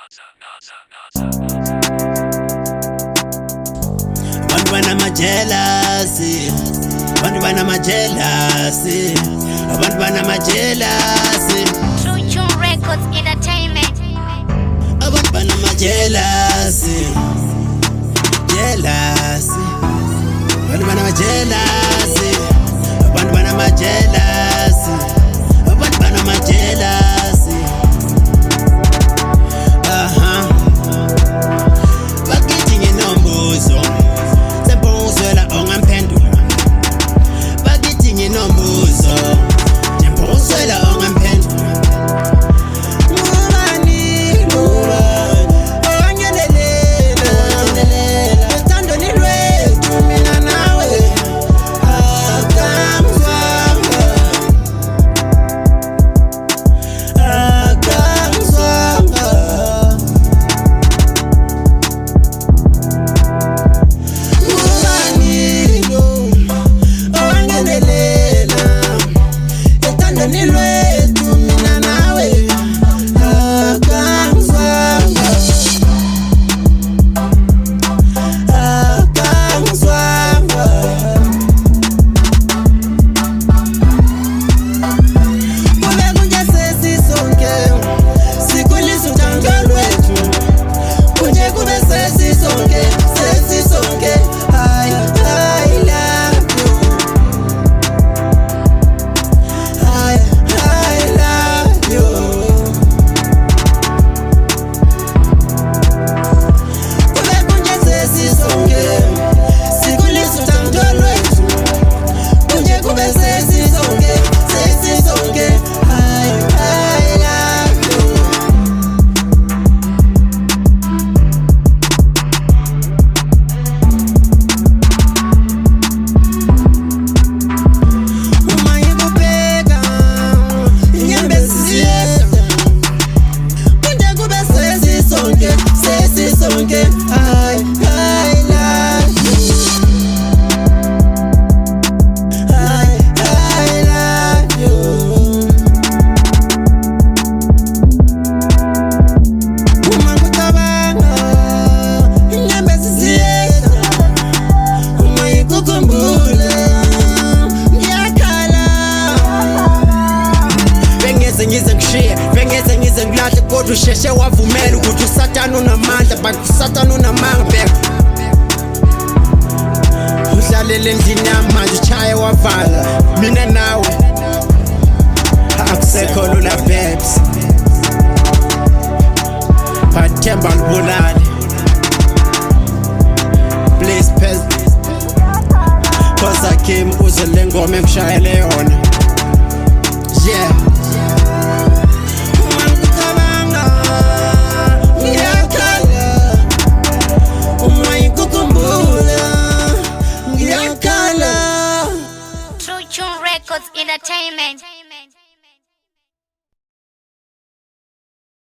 Abantu banamajelous, abantu banamajelous, abantu banamajelous. True Records Entertainment. Abantu banamajelous, jealous. Abantu banamajelous, abantu banamajelous, abantu banamajelous. Bakithi nginombuzo, sempunguzwela ongamphendula. Bakithi nginombuzo, sempunguzwela ongamphendula. Ngubani owangenelela ethandweni lwethu mina nawe akangizwanga. Bengeze ngize ngilahle kodwa usheshe wavumela ukuthi uSathane unamandla, but uSathane unamanga. Uhlalele endlini yami manje uchaye wavala, mina nawe akusekho lula babes. Bathemba libulale, please pes cause I came uze le ngoma engishayele yona. Yeah. True Records Entertainment.